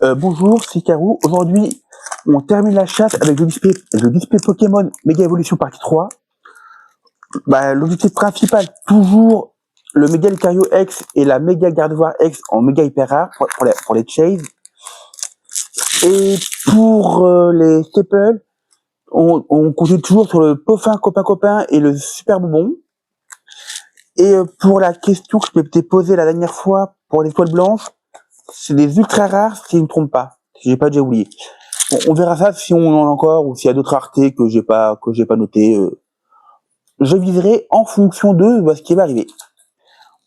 Bonjour, c'est Karou. Aujourd'hui, on termine la chasse avec le display Pokémon Mega Evolution partie 3. L'objectif principal, toujours le Mega Lucario X et la Mega Gardevoir X en Mega Hyper Rare pour les Chase. Et pour les Staples, on continue toujours sur le Poffin Copain et le Super Bonbon. Et pour la question que je m'étais posée la dernière fois pour les toiles blanches, c'est des ultra rares si je ne me trompe pas, si j'ai pas déjà oublié. Bon, on verra ça si on en a encore ou s'il y a d'autres raretés que j'ai pas notées. Je viserai en fonction de ce qui va arriver.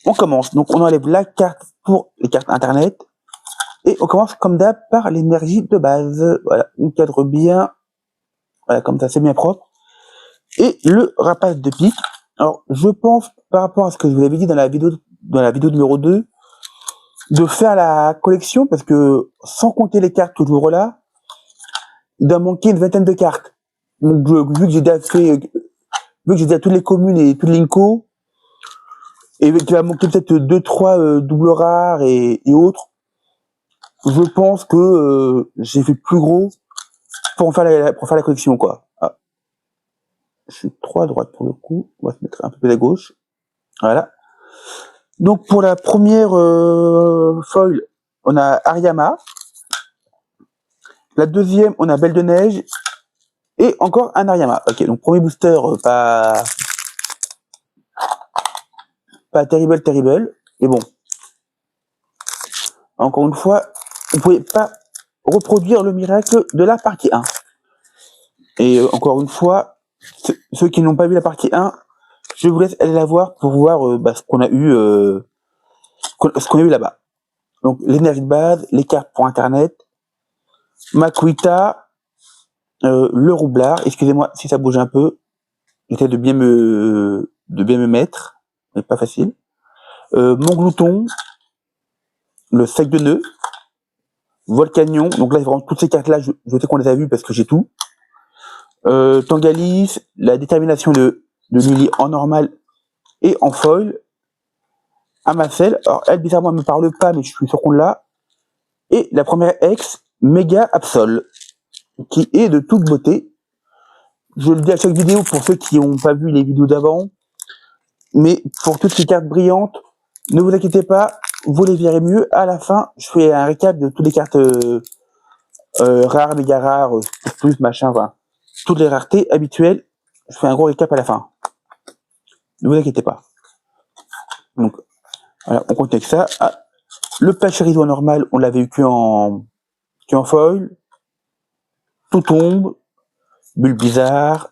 On commence. Donc on enlève la carte pour les cartes internet et on commence comme d'hab par l'énergie de base. Voilà, on cadre bien. Voilà, comme ça c'est bien propre. Et le rapace de pique. Alors je pense par rapport à ce que je vous avais dit dans la vidéo numéro 2 de faire la collection parce que sans compter les cartes toujours là, il doit manquer une vingtaine de cartes. Donc vu que j'ai déjà toutes les communes et toutes les Inco, et qu'il va manquer peut-être 2-3 doubles rares et autres, je pense que j'ai fait plus gros pour faire la collection, quoi. Ah. Je suis trop à droite pour le coup. On va se mettre un peu plus à gauche. Voilà. Donc pour la première foil, on a Ariama. La deuxième, on a Belle de Neige. Et encore un Ariama. Ok, donc premier booster, pas terrible. Et bon. Encore une fois, vous pouvez pas reproduire le miracle de la partie 1. Et encore une fois, ceux qui n'ont pas vu la partie 1, je vous laisse aller la voir pour voir ce qu'on a eu là-bas. Donc l'énergie de base, les cartes pour internet, Makuita, le roublard, excusez-moi si ça bouge un peu, j'essaie de bien me mettre, mais pas facile. Mon glouton, le sec de nœud, Volcanion, donc là vraiment toutes ces cartes là je sais qu'on les a vues parce que j'ai tout. Tangalis, la détermination de Lily en normal et en foil. Amacel, alors elle bizarrement elle me parle pas mais je suis sûr qu'on l'a. Et la première ex, Méga Absol, qui est de toute beauté. Je le dis à chaque vidéo pour ceux qui n'ont pas vu les vidéos d'avant, mais pour toutes ces cartes brillantes, ne vous inquiétez pas, vous les verrez mieux. À la fin, je fais un récap de toutes les cartes rares, méga rares, plus machin, voilà. Toutes les raretés habituelles, je fais un gros récap à la fin. Ne vous inquiétez pas. Donc, voilà, on continue avec ça. Ah, le Pachirizo normal, on l'avait eu qu'en foil. Tout tombe. Bulbizarre.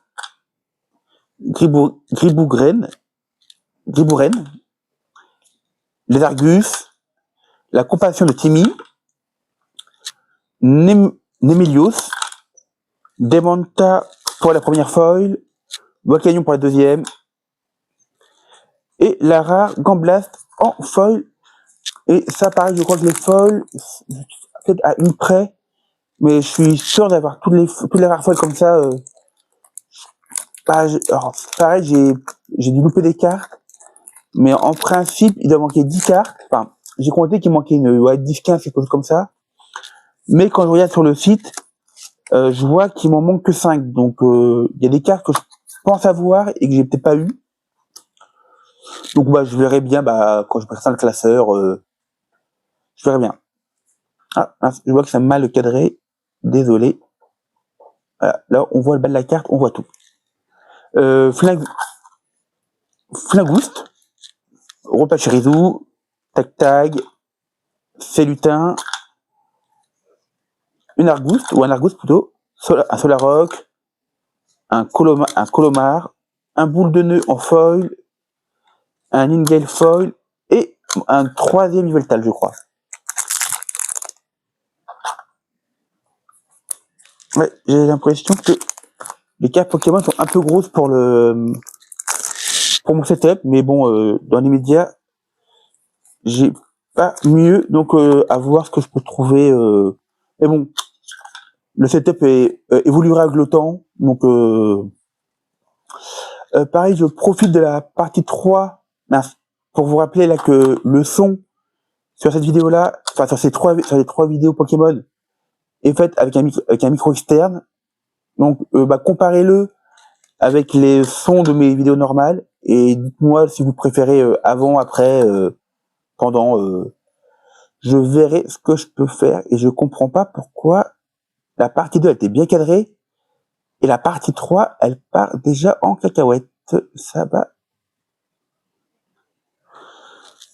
Gribouren. Les Argus. La compassion de Timmy. Nemelios. Demanta pour la première foil. Volcanion pour la deuxième. Et la rare Gamblast en foil. Et ça, pareil, je crois que les foils, peut-être à une près, mais je suis sûr d'avoir toutes les rares foils comme ça. Alors, pareil, j'ai dû louper des cartes, mais en principe, il doit manquer 10 cartes. Enfin, j'ai compté qu'il manquait 10-15, quelque chose comme ça. Mais quand je regarde sur le site, je vois qu'il m'en manque que 5. Donc, il y a des cartes que je pense avoir et que j'ai peut-être pas eu. Donc, je verrai bien, quand je présente le classeur, je verrai bien. Ah, je vois que ça m'a mal cadré. Désolé. Voilà, là, on voit le bas de la carte, on voit tout. Flingouste, Repachirizu, Tag, Félutin, un Argouste plutôt, un Solaroc, un Colomar, un boule de nœud en foil, un Ningale foil et un troisième Yveltal, je crois. Ouais, j'ai l'impression que les cartes Pokémon sont un peu grosses pour mon setup, mais bon, dans les médias, j'ai pas mieux, donc à voir ce que je peux trouver. Mais bon, le setup évoluera avec le temps, donc pareil, je profite de la partie 3 pour vous rappeler là que le son sur cette vidéo-là, enfin sur les trois vidéos Pokémon, est faite avec un micro externe. Donc, comparez-le avec les sons de mes vidéos normales et dites-moi si vous préférez avant, après, pendant. Je verrai ce que je peux faire et je comprends pas pourquoi la partie 2 elle était bien cadrée et la partie 3 elle part déjà en cacahuète. Ça va.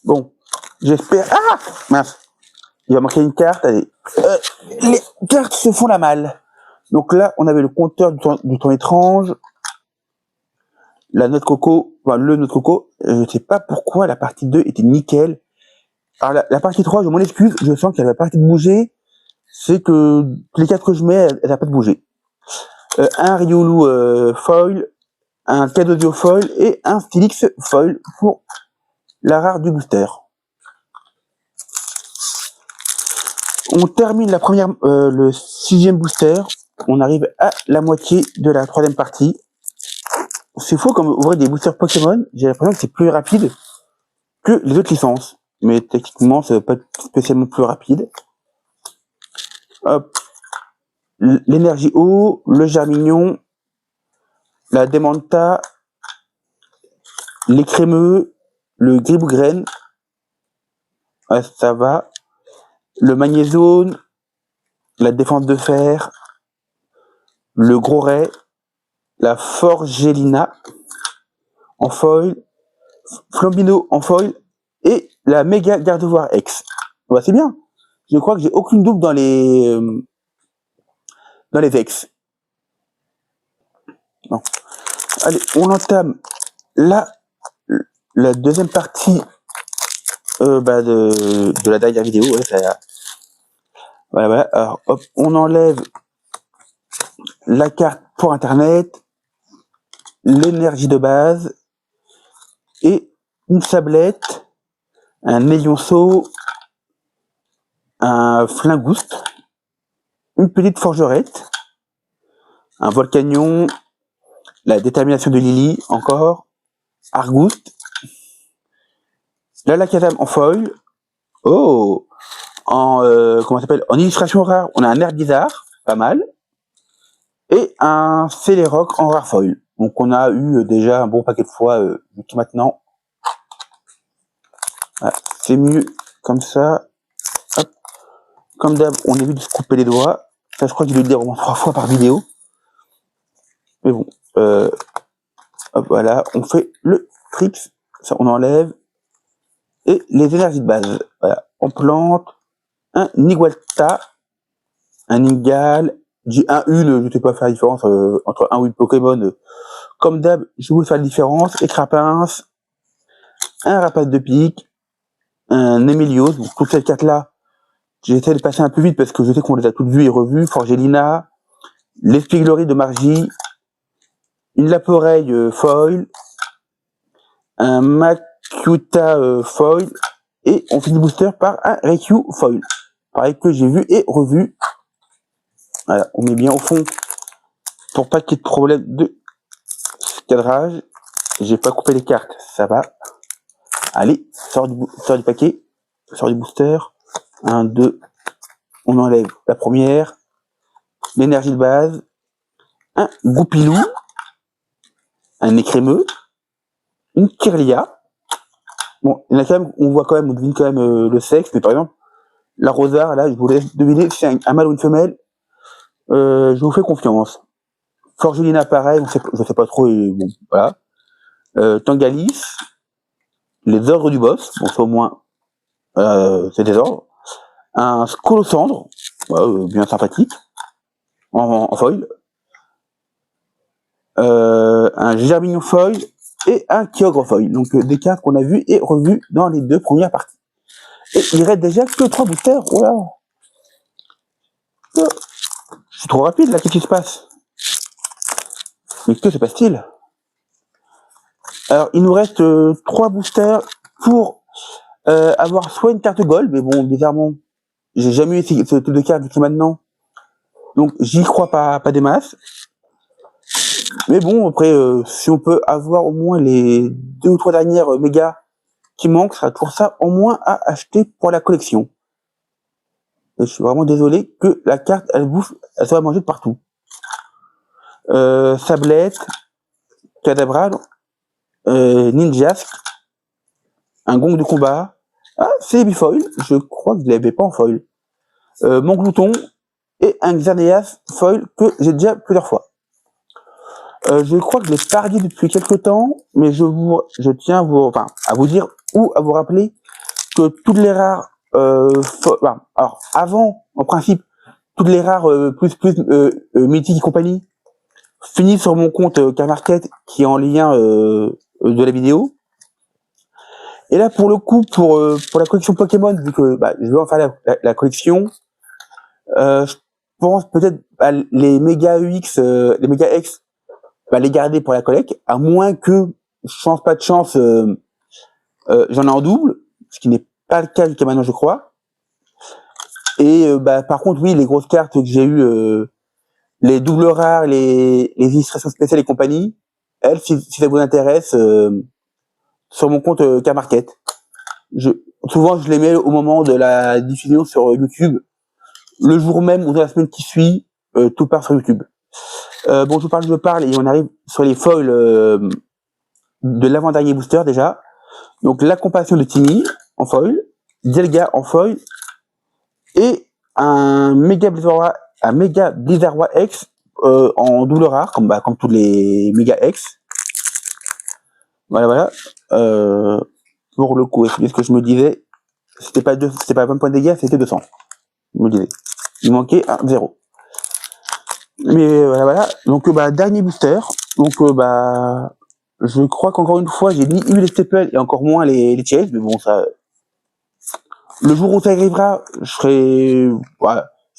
Bon, j'espère. Ah mince, il va manquer une carte. Allez, les cartes se font la malle. Donc là, on avait le compteur du temps étrange, la noix de coco, enfin le noix de coco. Je sais pas pourquoi la partie 2 était nickel. Alors la partie 3, je m'en excuse, je sens qu'elle va pas arrêter de bouger. C'est que les cartes que je mets, elle va pas de bouger. Un Riolu foil, un Cadodio foil et un Stylix foil pour la rare du booster. On termine le 6e booster. On arrive à la moitié de la 3e partie. C'est faux comme ouvrir des boosters Pokémon. J'ai l'impression que c'est plus rapide que les autres licences. Mais techniquement, ça ne va pas être spécialement plus rapide. Hop. L'énergie eau, le germignon, la Demanta, les crémeux, le gribougraine, ça va, le magnézone, la défense de fer, le gros ray, la forgélina en foil, Flambino en foil et la méga gardevoir X. Bah, c'est bien. Je crois que j'ai aucune double dans les Vex. Non. Allez, on entame la deuxième partie de la dernière vidéo. Ouais, voilà. Alors, hop, on enlève la carte pour Internet, l'énergie de base et une sablette, un élionceau, un flingouste, une petite forgerette, un volcanion, la détermination de Lily encore, Argouste, la Lacazam en foil, en illustration rare, on a un Herbizarre, pas mal, et un Celeroc en rare foil. Donc on a eu déjà un bon paquet de fois jusqu'à maintenant. Voilà, c'est mieux comme ça. Hop. Comme d'hab, on évite de se couper les doigts. Ça, je crois que je vais le dire au moins 3 fois par vidéo. Mais bon, hop, voilà, on fait le tricks, ça on enlève. Et les énergies de base. Voilà, on plante un Nigualta, un Ningal, un Une, je ne sais pas faire la différence entre un ou une Pokémon. Comme d'hab, je vous faire la différence. Écrapince, un Rapace de pique, un Emilios. Donc, toutes ces cartes-là, j'essaie de passer un peu vite parce que je sais qu'on les a toutes vues et revues. Forgelina, l'Espiglorie de Margie, une Laporeille foil, un Makuta foil, et on finit booster par un Raikou foil. Pareil que j'ai vu et revu. Voilà, on met bien au fond pour pas qu'il y ait de problème de cadrage. J'ai pas coupé les cartes, ça va. Allez, sort du paquet, sort du booster. 1, 2, on enlève la première, l'énergie de base, un Goupilou, un écrémeux, une Kirlia. Bon, il y en a quand même, on devine quand même le sexe, mais par exemple, la Rosard, là, je vous laisse deviner si c'est un mâle ou une femelle. Je vous fais confiance. Forgelina, pareil, je sais pas trop, et bon, voilà. Tangalis, les ordres du boss, bon, ça au moins, c'est des ordres. Un Scolosandre, bien sympathique, en foil. Un Germignon foil et un Kyogre foil. Donc des cartes qu'on a vues et revues dans les 2 premières parties. Et il reste déjà que 3 boosters. Voilà. Je suis trop rapide là, qu'est-ce qui se passe? Mais que se passe-t-il? Alors il nous reste 3 boosters pour avoir soit une carte gold, mais bon, bizarrement, j'ai jamais eu ce type de carte jusqu'à maintenant. Donc j'y crois pas des masses. Mais bon, après, si on peut avoir au moins les 2 ou 3 dernières méga qui manque sera toujours ça en moins à acheter pour la collection. Et je suis vraiment désolé que la carte, elle soit mangée de partout. Sablette, Cadabral, Ninjask, un gong de combat. Ah, c'est bifoil, je crois que je l'avais pas en foil. Mon glouton et un Xerneas foil que j'ai déjà plusieurs fois. Je crois que je l'ai pas dit depuis quelques temps, mais je tiens à vous dire ou à vous rappeler que toutes les rares, alors avant, en principe, toutes les rares mythiques et compagnie finissent sur mon compte Carmarket qui est en lien de la vidéo. Et là, pour le coup, pour la collection Pokémon, vu que je vais en faire la collection, je pense peut-être les Méga UX, les Méga X, les garder pour la collecte, à moins que, chance pas de chance, j'en ai en double, ce qui n'est pas le cas jusqu'à maintenant, je crois. Et par contre, oui, les grosses cartes que j'ai eues, les doubles rares, les illustrations spéciales et compagnie, elles, si ça vous intéresse, sur mon compte K-Market. Souvent, je les mets au moment de la diffusion sur YouTube, le jour même ou dans la semaine qui suit, tout part sur YouTube. Bon, je parle et on arrive sur les foils de l'avant-dernier booster déjà. Donc la compassion de Timmy en foil, Dialga en foil et un méga Blizzardroid X en double rare, comme tous les méga X. Voilà. Pour le coup, est-ce que je me disais, c'était pas 20 points de dégâts, c'était 200. Je me disais. Il manquait un 0. Mais voilà. Donc dernier booster. Donc je crois qu'encore une fois, j'ai ni eu les staples et encore moins les chase, mais bon, ça. Le jour où ça arrivera, je serai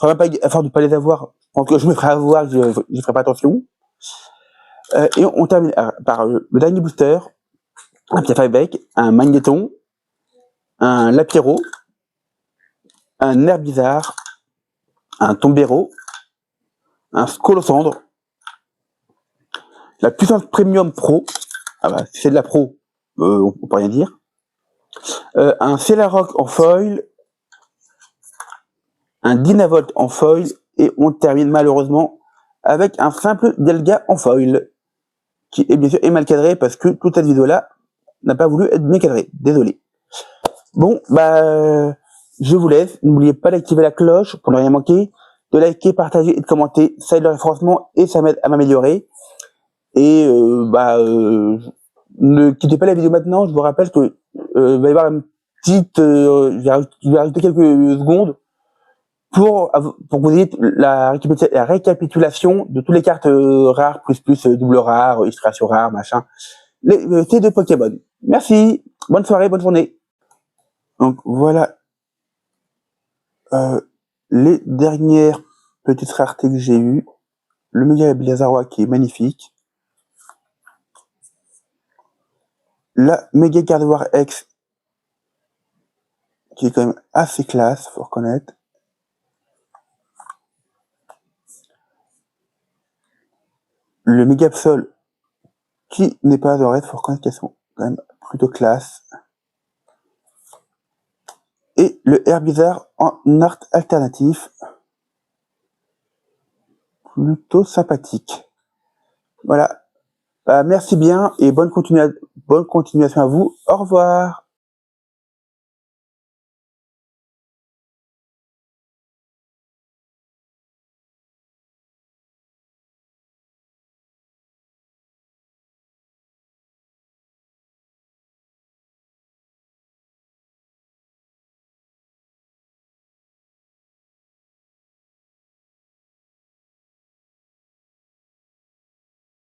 même pas effort de pas les avoir. Je pense que je me ferai avoir, je ferai pas attention. Et on termine par le dernier booster, un Piafabec, un Magnéton, un Lapiro, un Herbizarre, un Tombero, un Scolosandre, la puissance Premium Pro, si c'est de la Pro, on peut rien dire, un Celaroc en foil, un Dynavolt en foil, et on termine malheureusement avec un simple Dialga en foil, qui est bien sûr mal cadré parce que toute cette vidéo-là n'a pas voulu être bien cadrée. Désolé. Bon, je vous laisse. N'oubliez pas d'activer la cloche pour ne rien manquer, de liker, partager et de commenter. Ça aide le référencement et ça m'aide à m'améliorer. Et ne quittez pas la vidéo maintenant. Je vous rappelle que va y avoir une petite, je vais rajouter quelques secondes pour que vous ayez la récapitulation de toutes les cartes rares, plus double rare, illustration rare, machin. C'est de Pokémon. Merci. Bonne soirée, bonne journée. Donc voilà les dernières petites raretés que j'ai eues. Le méga Blizzardroid qui est magnifique. La méga Gardevoir X qui est quand même assez classe, faut reconnaître. Le méga Absol qui n'est pas de raid, faut reconnaître qu'elles sont quand même plutôt classe. Et le Herbizarre en art alternatif, plutôt sympathique. Voilà. Merci bien et bonne continuation à vous. Au revoir.